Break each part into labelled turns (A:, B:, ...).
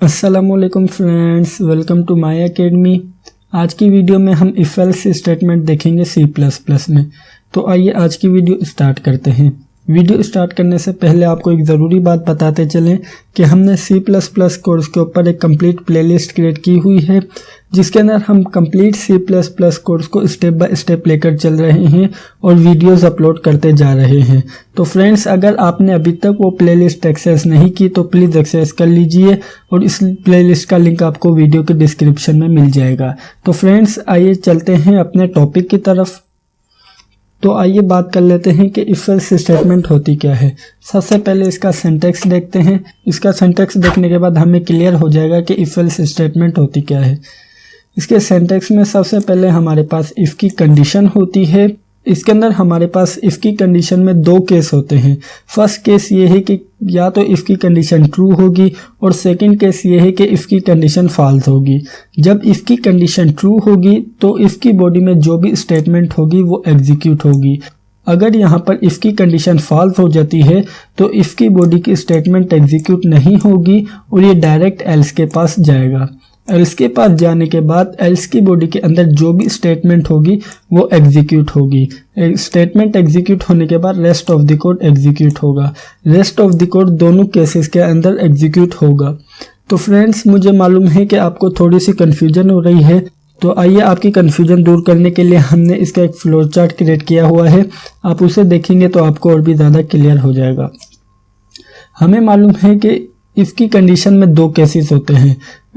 A: अस्सलामुअलैकुम friends, welcome to my academy. आज की वीडियो में हम इफ एल्स स्टेटमेंट देखेंगे C++ में। तो आइए आज की वीडियो स्टार्ट करते हैं। वीडियो स्टार्ट करने से पहले आपको एक ज़रूरी बात बताते चलें कि हमने C++ कोर्स के ऊपर एक कंप्लीट प्लेलिस्ट क्रिएट की हुई है, जिसके अंदर हम कंप्लीट C++ कोर्स को स्टेप बाय स्टेप लेकर चल रहे हैं और वीडियोस अपलोड करते जा रहे हैं। तो फ्रेंड्स, अगर आपने अभी तक वो प्लेलिस्ट एक्सेस नहीं की तो प्लीज़ एक्सेस कर लीजिए और इस प्लेलिस्ट का लिंक आपको वीडियो के डिस्क्रिप्शन में मिल जाएगा। तो फ्रेंड्स, आइए चलते हैं अपने टॉपिक की तरफ। तो आइए बात कर लेते हैं कि इफ एल्स स्टेटमेंट होती क्या है। सबसे पहले इसका सिंटैक्स देखते हैं। इसका सिंटैक्स देखने के बाद हमें क्लियर हो जाएगा कि इफ एल्स स्टेटमेंट होती क्या है। इसके सिंटैक्स में सबसे पहले हमारे पास इफ़ की कंडीशन होती है। इसके अंदर हमारे पास इफ़ की कंडीशन में दो केस होते हैं। फर्स्ट केस ये है कि या तो इफ़ की कंडीशन ट्रू होगी और सेकंड केस ये है कि इफ़ की कंडीशन फॉल्स होगी। जब इफ़ की कंडीशन ट्रू होगी तो इफ़ की बॉडी में जो भी स्टेटमेंट होगी वो एग्जीक्यूट होगी। अगर यहाँ पर इफ़ की कंडीशन फॉल्स हो जाती है तो इफ़ की बॉडी की स्टेटमेंट एग्जीक्यूट नहीं होगी और ये डायरेक्ट एल्स के पास जाएगा। एल्स के पास जाने के बाद एल्स की बॉडी के अंदर जो भी स्टेटमेंट होगी वो एग्जीक्यूट होगी। स्टेटमेंट एग्जीक्यूट होने के बाद rest of the code execute होगा। रेस्ट ऑफ द कोड दोनों केसेस के अंदर एग्जीक्यूट होगा। तो फ्रेंड्स, मुझे मालूम है कि आपको थोड़ी सी कन्फ्यूजन हो रही है, तो आइए आपकी कन्फ्यूजन दूर करने के लिए हमने इसका एक फ्लो चार्ट क्रिएट किया हुआ है। आप उसे देखेंगे तो आपको और भी ज़्यादा क्लियर हो जाएगा। हमें मालूम है कि इफ़ की कंडीशन में दो केसेस होते हैं।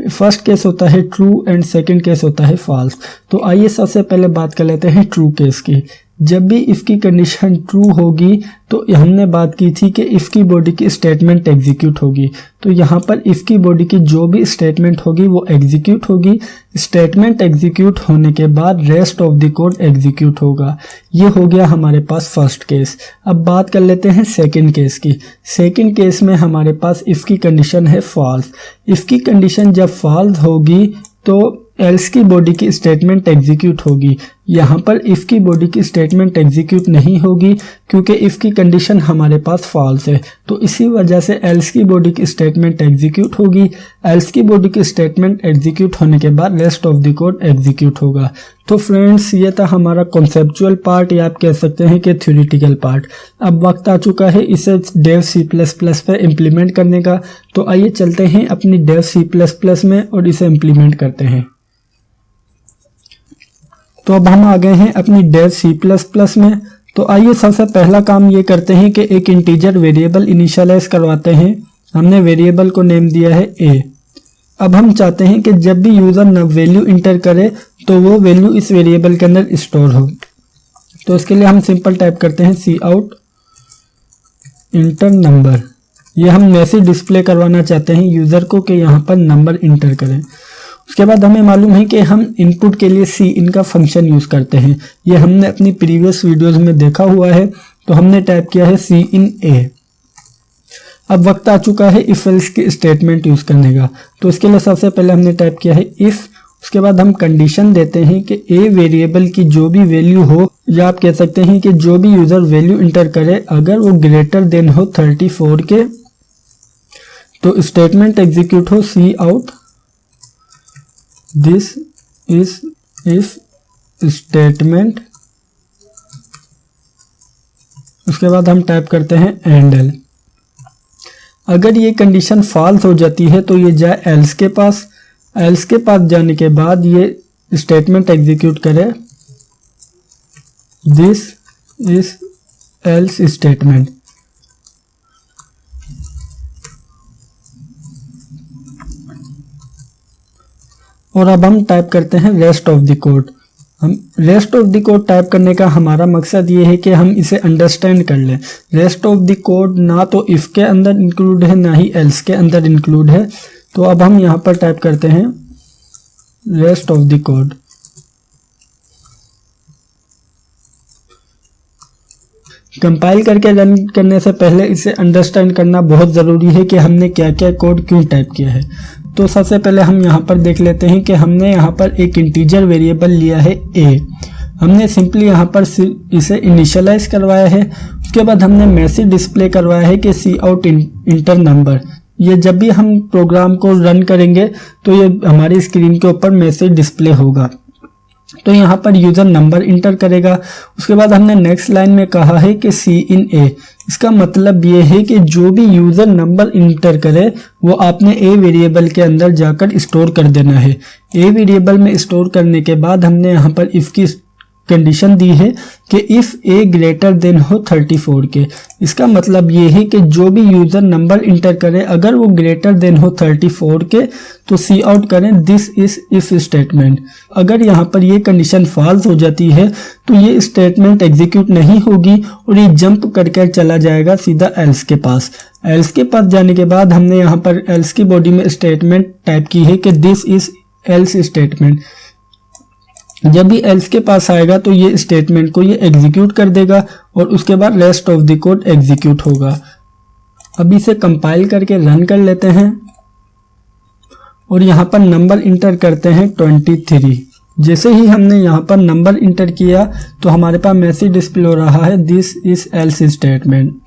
A: फर्स्ट केस होता है ट्रू एंड सेकंड केस होता है फॉल्स। तो आइए सबसे पहले बात कर लेते हैं ट्रू केस की। जब भी इफ़ की कंडीशन ट्रू होगी तो हमने बात की थी कि इफ़ की बॉडी की स्टेटमेंट एग्जीक्यूट होगी। तो यहाँ पर इफ़ की बॉडी की जो भी स्टेटमेंट होगी वो एग्जीक्यूट होगी। स्टेटमेंट एग्जीक्यूट होने के बाद rest of the code execute होगा। ये हो गया हमारे पास फर्स्ट केस। अब बात कर लेते हैं सेकंड केस की। सेकंड केस में हमारे पास इफ़ की कंडीशन है फॉल्स। इफ़ की कंडीशन जब फॉल्स होगी तो एल्स की बॉडी की स्टेटमेंट एग्जीक्यूट होगी। यहाँ पर इफ़ की बॉडी की स्टेटमेंट एग्जीक्यूट नहीं होगी क्योंकि इफ़ की कंडीशन हमारे पास फॉल्स है। तो इसी वजह से एल्स की बॉडी की स्टेटमेंट एग्जीक्यूट होगी। एल्स की बॉडी की स्टेटमेंट एग्जीक्यूट होने के बाद rest of the code execute होगा। तो फ्रेंड्स, ये था हमारा कॉन्सेप्चुअल पार्ट, या आप कह सकते हैं कि थ्योरेटिकल पार्ट। अब वक्त आ चुका है इसे डेव C++ पे इम्प्लीमेंट करने का। तो आइए चलते हैं अपनी डेव C++ में और इसे इम्प्लीमेंट करते हैं। तो अब हम आ गए हैं अपनी डेव C++ में। तो आइए सबसे पहला काम ये करते हैं कि एक इंटीजर वेरिएबल इनिशियलाइज करवाते हैं। हमने वेरिएबल को नेम दिया है a। अब हम चाहते हैं कि जब भी यूज़र न वैल्यू इंटर करे तो वो वैल्यू इस वेरिएबल के अंदर स्टोर हो। तो इसके लिए हम सिंपल टाइप करते हैं cout इंटर नंबर। ये हम मैसेज डिस्प्ले करवाना चाहते हैं यूज़र को कि यहाँ पर नंबर इंटर करें। उसके बाद हमें मालूम है कि हम इनपुट के लिए इन का फंक्शन यूज़ करते हैं। ये हमने अपनी प्रीवियस वीडियोस में देखा हुआ है। तो हमने टाइप किया है CIN। अब वक्त आ चुका है इफ एल्स की स्टेटमेंट यूज़ करने का। तो इसके लिए सबसे पहले हमने टाइप किया है इफ़। उसके बाद हम कंडीशन देते हैं कि a वेरिएबल की जो भी वैल्यू हो, या आप कह सकते हैं कि जो भी यूज़र वैल्यू इंटर करे अगर वो ग्रेटर देन हो 34 के, तो स्टेटमेंट एग्जीक्यूट हो cout this is if statement. उसके बाद हम टाइप करते हैं एंड। अगर ये कंडीशन फॉल्स हो जाती है तो ये जाए एल्स के पास। एल्स के पास जाने के बाद ये स्टेटमेंट एग्जीक्यूट करे दिस इज एल्स स्टेटमेंट। और अब हम टाइप करते हैं रेस्ट ऑफ द कोड। हम rest of the code type करने का हमारा मकसद ये है कि हम इसे अंडरस्टैंड कर लें। रेस्ट ऑफ द कोड ना तो इफ़ के अंदर इंक्लूड है ना ही एल्स के अंदर इंक्लूड है। तो अब हम यहाँ पर टाइप करते हैं rest of the code. Compile करके रन करने से पहले इसे अंडरस्टैंड करना बहुत ज़रूरी है कि हमने क्या क्या कोड क्यों टाइप किया है। तो सबसे पहले हम यहाँ पर देख लेते हैं कि हमने यहाँ पर एक इंटीजर वेरिएबल लिया है a। हमने सिंपली यहाँ पर इसे इनिशियलाइज करवाया है। उसके बाद हमने मैसेज डिस्प्ले करवाया है कि cout इंटर नंबर। ये जब भी हम प्रोग्राम को रन करेंगे तो ये हमारी स्क्रीन के ऊपर मैसेज डिस्प्ले होगा। तो यहाँ पर यूजर नंबर इंटर करेगा। उसके बाद हमने नेक्स्ट लाइन में कहा है कि सी इन ए, इसका मतलब ये है कि जो भी यूजर नंबर इंटर करे वो आपने ए वेरिएबल के अंदर जाकर स्टोर कर देना है। ए वेरिएबल में स्टोर करने के बाद हमने यहाँ पर इफ की कंडीशन दी है कि इफ ए ग्रेटर देन हो 34 के। इसका मतलब ये है कि जो भी यूजर नंबर इंटर करे अगर वो ग्रेटर देन हो 34 के तो सी आउट करें दिस इज इफ स्टेटमेंट। अगर यहाँ पर ये कंडीशन फॉल्स हो जाती है तो ये स्टेटमेंट एग्जीक्यूट नहीं होगी और ये जंप करके चला जाएगा सीधा एल्स के पास। एल्स के पास जाने के बाद हमने यहाँ पर एल्स की बॉडी में स्टेटमेंट टाइप की है कि दिस इज एल्स स्टेटमेंट। जब भी एल्स के पास आएगा तो ये स्टेटमेंट को ये एग्जीक्यूट कर देगा और उसके बाद rest of the code execute होगा। अब इसे कंपाइल करके रन कर लेते हैं और यहाँ पर नंबर इंटर करते हैं 23। जैसे ही हमने यहाँ पर नंबर इंटर किया तो हमारे पास मैसेज डिस्प्ले हो रहा है दिस इज एल्स स्टेटमेंट।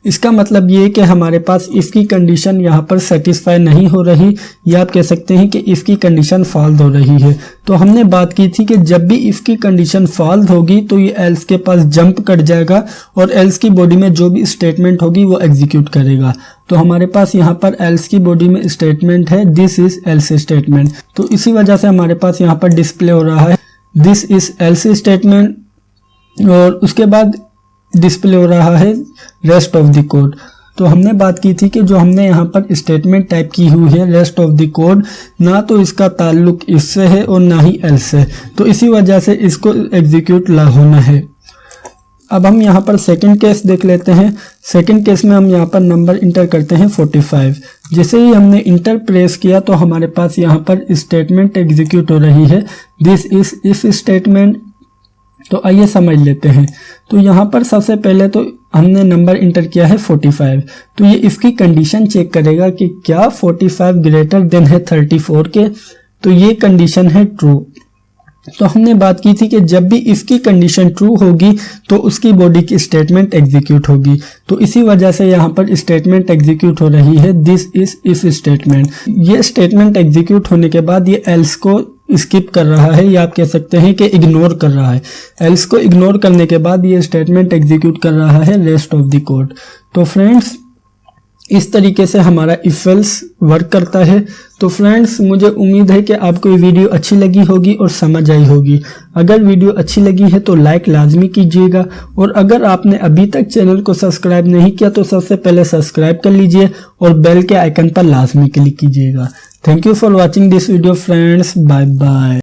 A: इसका मतलब ये है कि हमारे पास इसकी कंडीशन यहाँ पर सेटिस्फाई नहीं हो रही, या आप कह सकते हैं कि इसकी कंडीशन फॉल्स हो रही है। तो हमने बात की थी कि जब भी इसकी कंडीशन फॉल्स होगी तो ये एल्स के पास जंप कर जाएगा और एल्स की बॉडी में जो भी स्टेटमेंट होगी वो एग्जीक्यूट करेगा। तो हमारे पास यहाँ पर एल्स की बॉडी में स्टेटमेंट है दिस इज एल्स स्टेटमेंट। तो इसी वजह से हमारे पास यहाँ पर डिस्प्ले हो रहा है दिस इज एल्स स्टेटमेंट और उसके बाद डिस्प्ले हो रहा है रेस्ट ऑफ द कोड। तो हमने बात की थी कि जो हमने यहाँ पर स्टेटमेंट टाइप की हुई है रेस्ट ऑफ द कोड, ना तो इसका ताल्लुक इससे है और ना ही एल्स से, तो इसी वजह से इसको एग्जीक्यूट होना है। अब हम यहाँ पर सेकंड केस देख लेते हैं। सेकंड केस में हम यहाँ पर नंबर इंटर करते हैं 45। जैसे ही हमने इंटर प्रेस किया तो हमारे पास यहाँ पर स्टेटमेंट एग्जीक्यूट हो रही है दिस इज इफ स्टेटमेंट। तो आइए समझ लेते हैं। तो यहाँ पर सबसे पहले तो हमने नंबर इंटर किया है 45, तो ये इसकी कंडीशन चेक करेगा कि क्या 45 ग्रेटर देन है 34 के। तो ये कंडीशन है ट्रू। तो हमने बात की थी कि जब भी इसकी कंडीशन ट्रू होगी तो उसकी बॉडी की स्टेटमेंट एग्जीक्यूट होगी। तो इसी वजह से यहाँ पर स्टेटमेंट एग्जीक्यूट हो रही है दिस इज इफ स्टेटमेंट। ये स्टेटमेंट एग्जीक्यूट होने के बाद ये एल्स को स्किप कर रहा है, या आप कह सकते हैं कि इग्नोर कर रहा है। एल्स को इग्नोर करने के बाद ये स्टेटमेंट एग्जीक्यूट कर रहा है रेस्ट ऑफ द कोड। तो फ्रेंड्स इस तरीके से हमारा इफ एल्स वर्क करता है। तो फ्रेंड्स मुझे उम्मीद है कि आपको ये वीडियो अच्छी लगी होगी और समझ आई होगी। अगर वीडियो अच्छी लगी है तो लाइक लाजमी कीजिएगा, और अगर आपने अभी तक चैनल को सब्सक्राइब नहीं किया तो सबसे पहले सब्सक्राइब कर लीजिए और बेल के आइकन पर लाजमी क्लिक कीजिएगा। Thank you for watching this video friends, bye bye.